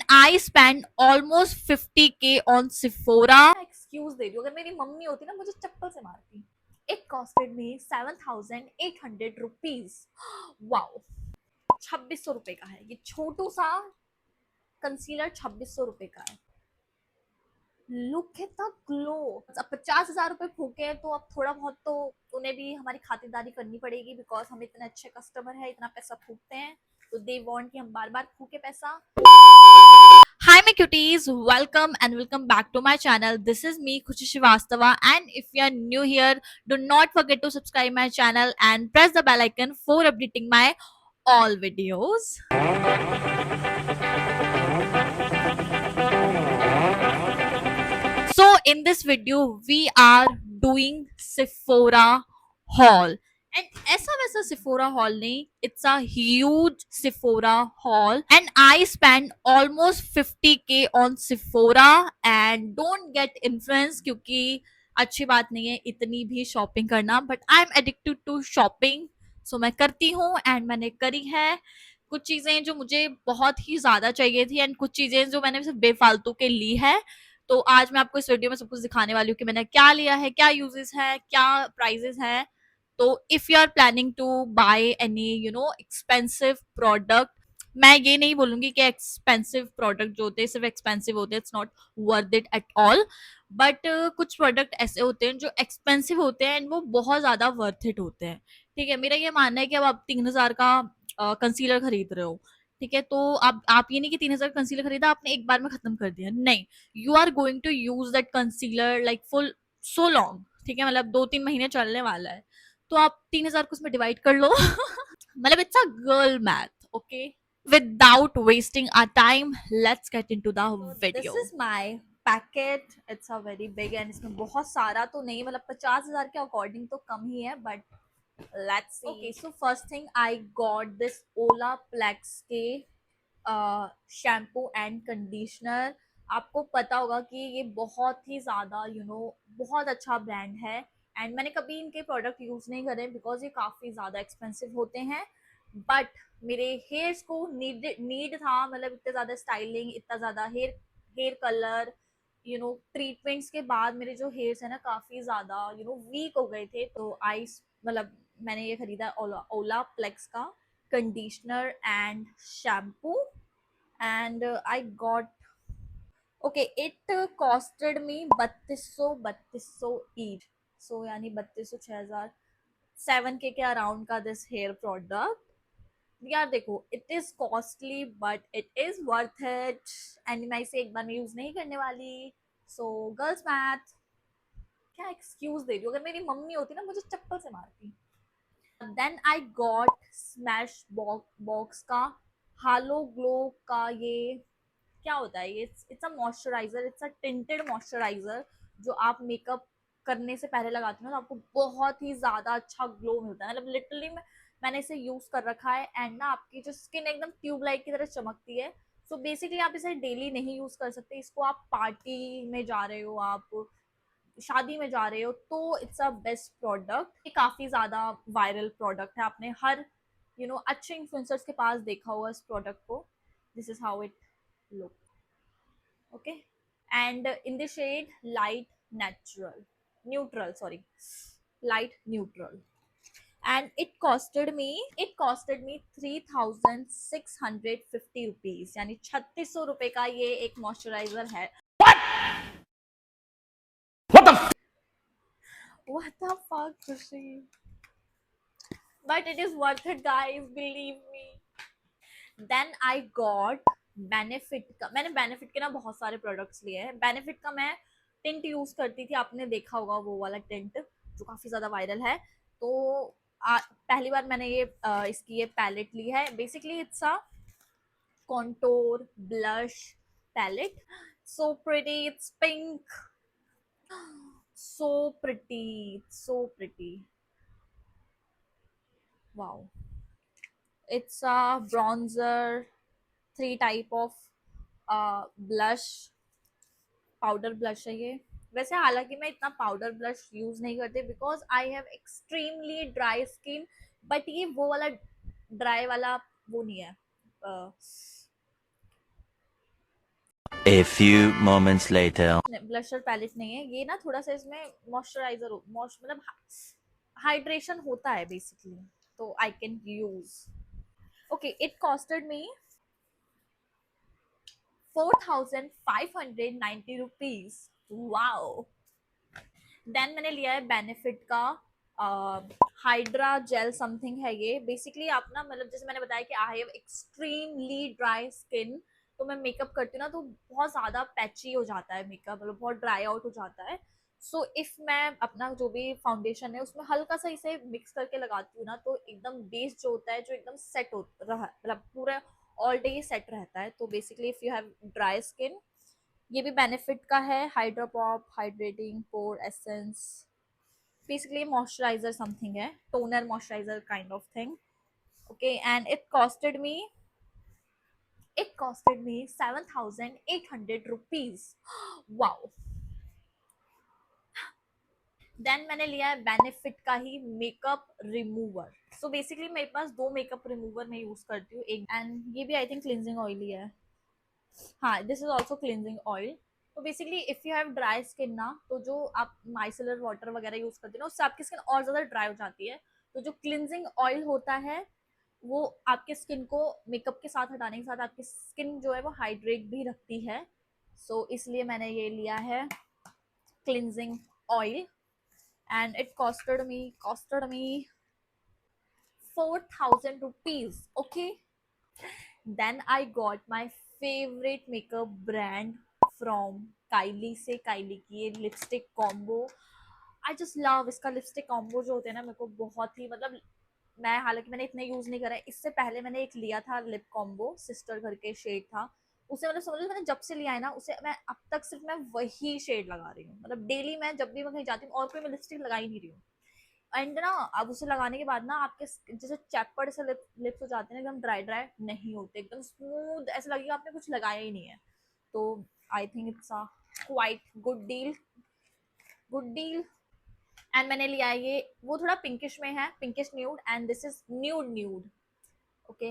I spent almost 50K on Sephora. Excuse दे रही हूँ, अगर मेरी मम्मी होती ना मुझे चप्पल से मारती. It costed me 7,800 rupees. Wow, 2600 रुपए का है ये छोटू सा कंसीलर. 2600 रुपए का है. Look at the glow. अब 50,000 रुपए फूके हैं तो अब थोड़ा बहुत तो उन्हें भी हमारी खातिरदारी करनी पड़ेगी, बिकॉज हम इतने अच्छे कस्टमर है, इतना पैसा फूकते हैं, तो दे वांट कि हम बार बार फूके पैसा. Hi my cuties, welcome back to my channel. This is me Khushi Srivastava, and if you are new here, do not forget to subscribe my channel and press the bell icon for updating my all videos. So in this video we are doing Sephora haul. And ऐसा वैसा Sephora haul नहीं, it's a huge Sephora haul and I spent almost 50K on Sephora. And don't get influenced क्योंकि अच्छी बात नहीं है इतनी भी शॉपिंग करना, but I am addicted to shopping. So मैं करती हूँ एंड मैंने करी है. कुछ चीजें जो मुझे बहुत ही ज्यादा चाहिए थी एंड कुछ चीजें जो मैंने सिर्फ बेफालतू के ली है. तो आज मैं आपको इस वीडियो में सब कुछ दिखाने वाली हूँ कि मैंने क्या लिया है, क्या यूजेस है, क्या प्राइजेस हैं. तो if you are planning to buy any expensive product, मैं ये नहीं बोलूंगी कि एक्सपेंसिव प्रोडक्ट जो होते हैं सिर्फ एक्सपेंसिव होते हैं, it's not worth it at all. But कुछ प्रोडक्ट ऐसे होते हैं जो एक्सपेंसिव होते हैं एंड वो बहुत ज्यादा वर्थ इट होते हैं. ठीक है, मेरा ये मानना है कि अब आप 3,000 का कंसीलर खरीद रहे हो, ठीक है, तो आप ये नहीं कि 3,000 कंसीलर खरीदा आपने एक बार में खत्म कर दिया, नहीं. You are going to use that concealer like full so long. ठीक है, मतलब 2-3 महीने चलने वाला है, तो आप 3,000 को उसमें डिवाइड कर लो. मतलब it's a girl math. Okay, without wasting our time, let's get into the video. This is my packet. It's a very big and इसमें बहुत सारा तो नहीं, मतलब 50,000 के अकॉर्डिंग तो कम ही है, but let's see. Okay, so first thing I got this Olaplex के शैम्पू एंड कंडीशनर. आपको पता होगा कि ये बहुत ही ज़्यादा बहुत अच्छा ब्रांड है एंड मैंने कभी इनके प्रोडक्ट यूज़ नहीं करे बिकॉज ये काफ़ी ज़्यादा एक्सपेंसिव होते हैं. बट मेरे हेयर्स को नीड था, मतलब इतना ज़्यादा स्टाइलिंग, इतना ज़्यादा हेयर कलर ट्रीटमेंट्स के बाद मेरे जो हेयर्स है ना काफ़ी ज़्यादा वीक हो गए थे. तो आई मतलब मैंने ये खरीदा ओला प्लेक्स का conditioner and shampoo. And I got, okay, it costed me 3200 each. So यानी 3200 6000 7K के अराउंड का दिस हेयर प्रोडक्ट. यार देखो, it is costly but it is worth it and मैं इसे एक बार में यूज नहीं करने वाली. सो गर्ल्स मैथ. क्या एक्सक्यूज दे रही हूँ, अगर मेरी मम्मी होती ना मुझे चप्पल से मारती. Then I got smash box का हालो ग्लो का. ये क्या होता है, ये it's a moisturiser, it's a tinted moisturiser जो आप मेकअप करने से पहले लगाते हो ना तो आपको बहुत ही ज्यादा अच्छा ग्लो मिलता है. मतलब लिटरली मैंने इसे यूज कर रखा है एंड ना आपकी जो स्किन एकदम ट्यूबलाइट की तरह चमकती है. सो बेसिकली आप इसे डेली नहीं यूज कर सकते, इसको आप पार्टी में जा रहे हो, आप शादी में जा रहे हो, तो इट्स अ बेस्ट प्रोडक्ट. ये काफी ज्यादा वायरल प्रोडक्ट है, आपने हर अच्छे इन्फ्लुएंसर्स के पास देखा होगा इस प्रोडक्ट को. This is how it look. Okay, and in the shade light neutral, sorry, light neutral. And it costed me 3,650 rupees, यानी 3600 रुपए का ये एक मॉइस्चराइजर है. What the fuck, Khushi? But it is worth it, guys, believe me. Then I got benefit का. मैंने benefit के ना बहुत सारे प्रोडक्ट्स लिए हैं. बेनिफिट का मैं टिंट यूज करती थी, आपने देखा होगा वो वाला टिंट जो काफी ज्यादा वायरल है. तो पहली बार मैंने ये इसकी ये पैलेट ली है. Basically it's a contour blush palette. So pretty, it's pink, so pretty, so pretty. Wow, it's a bronzer, 3 type of blush, powder blush है ये. वैसे हालांकि मैं इतना पाउडर ब्लश यूज नहीं करती because I have extremely dry skin. But ये वो वाला ड्राई वाला वो नहीं है. A few moments later. Blusher palette नहीं है ये ना, थोड़ा सा इसमें मॉइस्चराइजर मतलब हाइड्रेशन होता है बेसिकली, तो I can use. Okay, it costed me 4590 rupees. Wow. Then मैंने लिया है बेनिफिट का हाइड्रा जेल समथिंग है ये। बेसिकली आप ना, मतलब जैसे मैंने बताया कि I have extremely dry skin, तो मैं मेकअप करती हूँ ना तो बहुत ज्यादा पैची हो जाता है मेकअप, मतलब बहुत ड्राई आउट हो जाता है। सो इफ मैं अपना जो भी फाउंडेशन है उसमें हल्का सा इसे मिक्स करके लगाती हूँ ना, तो एकदम बेस जो होता है जो एकदम सेट हो रहा, मतलब पूरा ऑल डे सेट रहता है। तो basically if you have dry skin, ये भी बेनिफिट का है। हाइड्रा पॉप हाइड्रेटिंग पोर एसेंस, basically moisturizer something है, toner moisturizer kind of thing. Okay, and it costed me 7800 rupees. Wow. Then मैंने लिया है बेनिफिट का ही मेकअप रिमूवर। सो बेसिकली मेरे पास दो मेकअप रिमूवर मैं यूज करती हूँ, एक एंड ये भी आई थिंक क्लिनजिंग ऑयल ही है। हाँ, this is also cleansing oil. तो basically if you have dry skin ना, तो जो आप माइसेलर वाटर वगैरह यूज करते हैं ना, उससे आपकी स्किन और ज्यादा ड्राई हो जाती है। तो जो क्लिनजिंग ऑयल होता है वो आपके स्किन को मेकअप के साथ हटाने के साथ आपकी स्किन जो है वो हाइड्रेट भी रखती है। सो इसलिए मैंने ये लिया है cleansing oil, and it costed me 4000 rupees. Okay. Then I got my favorite makeup brand from Kylie से, Kylie की ये lipstick combo. I just love इसका लिपस्टिक कॉम्बो जो होते हैं ना, मेरे को बहुत ही, मतलब मैं, हालांकि मैंने इतने यूज नहीं करा है, इससे पहले मैंने एक लिया था लिप कॉम्बो, सिस्टर करके शेड था। उसे मतलब समझ लो मैंने जब से लिया है ना उसे मैं अब तक सिर्फ मैं वही शेड लगा रही हूँ, मतलब डेली मैं जब भी मैं कहीं जाती हूँ और कोई मैं लिपस्टिक लगा ही नहीं रही हूँ। एंड ना अब उसे लगाने के बाद ना आपके जैसे चैपड़ से लिप्स हो जाते हैं एकदम ड्राई ड्राई नहीं होते, एकदम स्मूथ, ऐसा लगेगा आपने कुछ लगाया ही नहीं है। तो I think it's a quite good deal. And मैंने लिया है ये, वो थोड़ा पिंकिश में है, pinkish nude, and this is nude. Okay,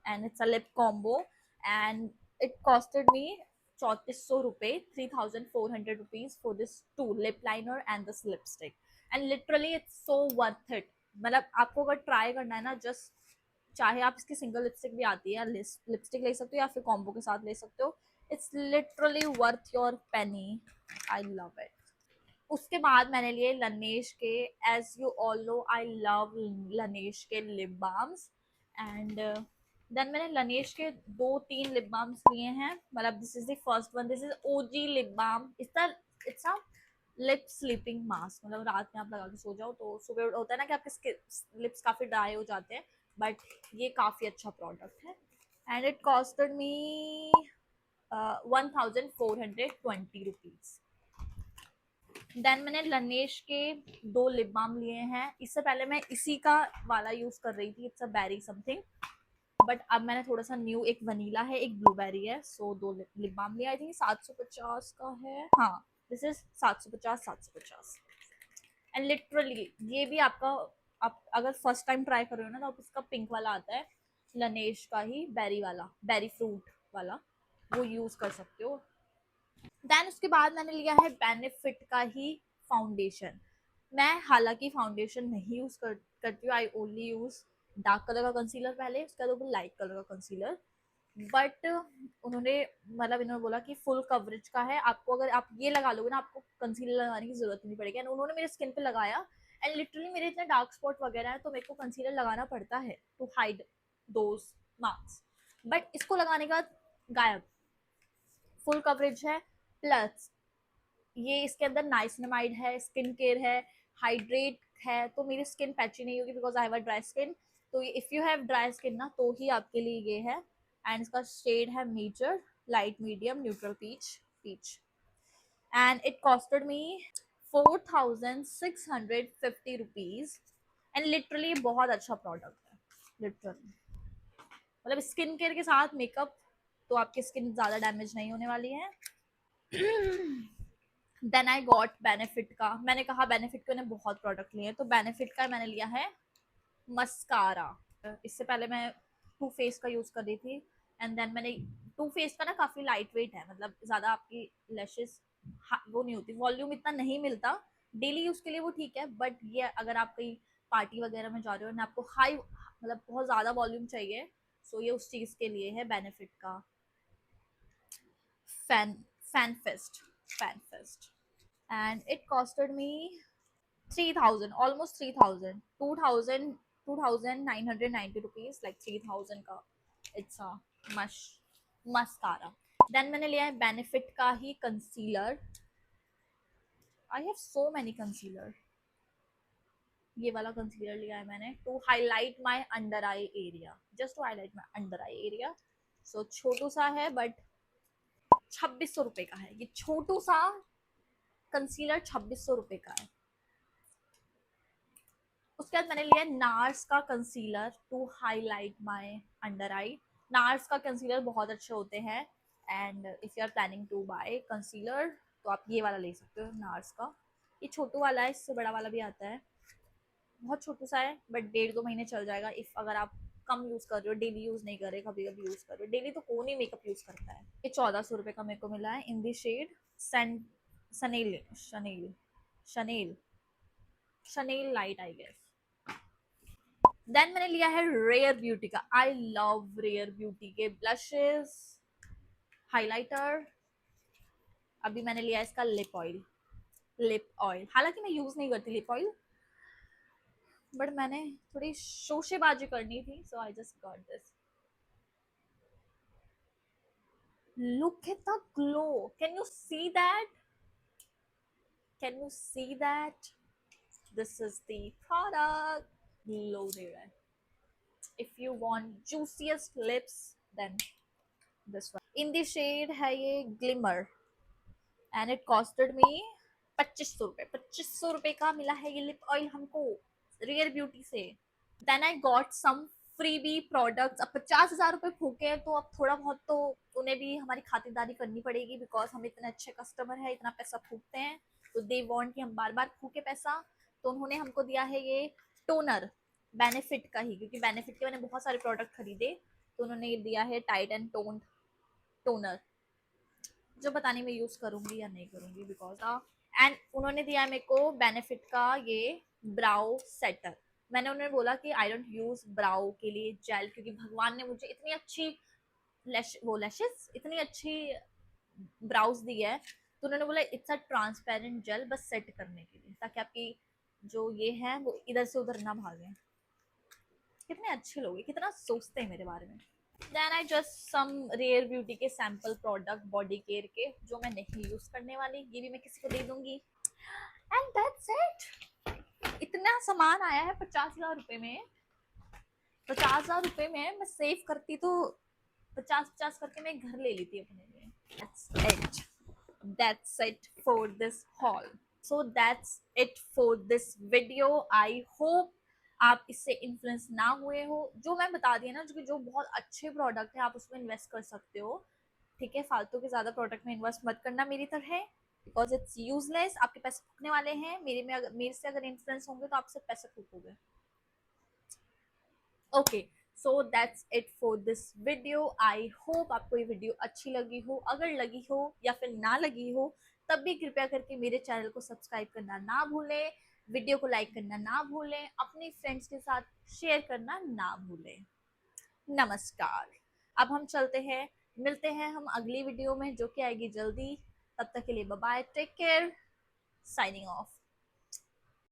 and it's a lip combo, and it costed me 3400 रुपए, 3400 rupees for this two lip liner and this lipstick. And literally it's so worth it. मतलब आपको अगर try करना है ना, just चाहे आप इसकी सिंगल लिपस्टिक भी आती है, लिपस्टिक ले सकते हो या फिर कॉम्बो के साथ ले सकते हो। It's literally worth your penny. I love it. उसके बाद मैंने लिए लनेश के, as you all know I love Laneige के लिप बाम्स। एंड देन मैंने लनेश के दो तीन लिप बाम्स लिए हैं, मतलब this is the first one, this is OG lip balm. It's a lip sleeping mask, मतलब रात में आप लगा के सो जाओ तो सुबह होता है ना कि आपके लिप्स काफी ड्राई हो जाते हैं, बट ये काफी अच्छा प्रोडक्ट है। And it costed me 1420 rupees. Then मैंने लनेश के दो लिप बाम लिए हैं, इससे पहले मैं इसी का वाला यूज कर रही थी, it's a berry something, but अब मैंने थोड़ा सा न्यू, एक वनीला है एक ब्लूबेरी है, सो दो लिप बाम लिया। आई थिंक 750 का है, हाँ दिस इज 750। एंड लिटरली ये भी आपका, आप अगर फर्स्ट टाइम ट्राई कर रहे हो ना, तो आप इसका पिंक वाला आता है लनेश का ही, बेरी वाला, बेरी फ्रूट वाला, वो यूज कर सकते हो। देन उसके बाद मैंने लिया है बेनिफिट का ही फाउंडेशन। मैं हालांकि फाउंडेशन नहीं यूज करती हूँ, I only use dark colour का कंसीलर पहले, उसके बाद लाइट कलर का कंसीलर। बट उन्होंने, मतलब इन्होंने बोला कि फुल कवरेज का है, आपको अगर आप ये लगा लोगे ना आपको कंसीलर लगाने की जरूरत नहीं पड़ेगी। एंड उन्होंने मेरे स्किन पे लगाया, एंड लिटरली मेरे इतने डार्क स्पॉट वगैरह है तो मेरे को कंसीलर लगाना पड़ता है to hide those marks, but इसको लगाने का गायब, फुल कवरेज है। प्लस ये इसके अंदर नाइसिनामाइड है, स्किन केयर है, हाइड्रेट है, तो मेरी स्किन पैची नहीं होगी because I have a dry skin. तो if you have dry skin ना तो ही आपके लिए ये है। एंड इसका शेड है major, light medium neutral peach. And it costed me 4650 rupees. And literally बहुत अच्छा प्रोडक्ट है, लिटरली, मतलब स्किन केयर के साथ मेकअप, तो आपकी स्किन ज्यादा डैमेज नहीं होने वाली है। देन आई गॉट बेनिफिट का, मैंने कहा बेनिफिट के मैंने बहुत प्रोडक्ट लिए हैं, तो बेनिफिट का मैंने लिया है मस्कारा। इससे पहले मैं टू फेस का यूज कर रही थी, एंड देन मैंने टू फेस का ना काफी लाइट वेट है, मतलब ज्यादा आपकी लैशेस वो नहीं होती, वॉल्यूम इतना नहीं मिलता, डेली यूज के लिए वो ठीक है, बट ये अगर आप कहीं पार्टी वगैरह में जा रहे हो ना, आपको हाई मतलब बहुत ज्यादा वॉल्यूम चाहिए, सो ये उस चीज के लिए है बेनिफिट का। Fan fan fest fan fest and it costed me 3000, almost 3000, 2990 rupees, like 3000 का इट्स अ मश मस्कारा। देन मैंने लिया है बेनिफिट का ही concealer. I have so many concealer. ये वाला कंसीलर लिया है मैंने to highlight my under eye area, just to highlight my under eye area. So छोटू सा है बट 2600 रुपए का है ये छोटू सा कंसीलर, 2600 रुपए का है। उसके बाद मैंने लिया नार्स का concealer to highlight my under eye. Nars का कंसीलर बहुत अच्छे होते हैं, and if you are planning to buy concealer तो आप ये वाला ले सकते हो नार्स का। ये छोटू वाला है, इससे बड़ा वाला भी आता है, बहुत छोटू सा है बट 1.5-2 महीने चल जाएगा। इफ अगर आप कम यूज कर रहे हो, डेली यूज नहीं कर रहे, कभी कभी यूज कर रहे हो, डेली तो कौन ही मेकअप यूज करता है। ये 1400 रुपए का मेरे को मिला है in the shade Chanel Chanel Chanel Chanel light I guess. Then मैंने लिया है रेयर ब्यूटी का, आई लव रेयर ब्यूटी के ब्लशेस, हाइलाइटर। अभी मैंने लिया है इसका लिप ऑयल, हालांकि मैं यूज नहीं करती लिप ऑयल, बट मैंने थोड़ी शोशेबाजी करनी थी, so I just got this. Look at the glow, can you see that? Can you see that? This is the product, glow there. If you want juiciest lips, then this one. In the shade है ये glimmer and it costed me 2500 रुपए। 2500 रुपए का मिला है ये lip oil हमको Rare Beauty से। Then I got some freebie products. अब 50,000 रुपए फूके हैं तो अब थोड़ा बहुत तो उन्हें भी हमारी खातिरदारी करनी पड़ेगी, बिकॉज हम इतने अच्छे कस्टमर है, इतना पैसा फूकते हैं, तो दे वांट कि हम बार बार फूके पैसा। तो उन्होंने हमको दिया है ये टोनर बेनिफिट का ही, क्योंकि बेनिफिट के मैंने बहुत सारे प्रोडक्ट खरीदे, तो उन्होंने ये दिया है टाइट एंड टोन्ड टोनर, जो बताने में यूज करूंगी या नहीं करूंगी बिकॉज एंड उन्होंने दिया मेरे को बेनिफिट का ये ब्राउ सेटर। मैंने उन्हें बोला कि आई डोंट यूज ब्राउ के लिए जेल, क्योंकि भगवान ने मुझे इतनी अच्छी लैशेस इतनी अच्छी ब्राउज दी है, तो उन्होंने बोला इट्स अ ट्रांसपेरेंट जेल, बस सेट करने के लिए, ताकि आपकी जो ये है वो इधर से उधर ना भागे। कितने अच्छे लोग हैं, कितना सोचते हैं मेरे बारे में। Then I just some Rare Beauty के सैम्पल प्रोडक्ट बॉडी केयर के, जो मैं नहीं यूज करने वाली, ये भी मैं किसी को दे दूंगी, एंड दैट्स इट। इतना सामान आया है 50,000 रुपए में। 50,000 रुपए में मैं सेव करती तो 50-50 करके मैं घर ले लेती अपने लिए। That's it for this haul. So that's it for this video. I hope आप इससे इन्फ्लुएंस ना हुए हो। जो मैं बता दी है ना, जो बहुत अच्छे प्रोडक्ट है, आप उसमें इन्वेस्ट कर सकते हो, ठीक है। फालतू के ज्यादा प्रोडक्ट में इन्वेस्ट मत करना मेरी तरह, बिकॉज इट्स यूजलेस। आपके पैसे फूकने वाले हैं, मेरे से अगर इन्फ्लुएंस होंगे तो आपसे पैसे फूकोगे। Okay, so that's it for this video. I hope आपको ये वीडियो अच्छी लगी हो। अगर लगी हो या फिर ना लगी हो, तब भी कृपया करके मेरे चैनल को सब्सक्राइब करना ना भूलें, वीडियो को लाइक करना ना भूलें, अपने फ्रेंड्स के साथ शेयर करना ना भूलें। नमस्कार। अब हम चलते हैं, मिलते हैं हम अगली वीडियो में, जो कि आएगी जल्दी। तब तक के लिए bye bye, take care, signing of.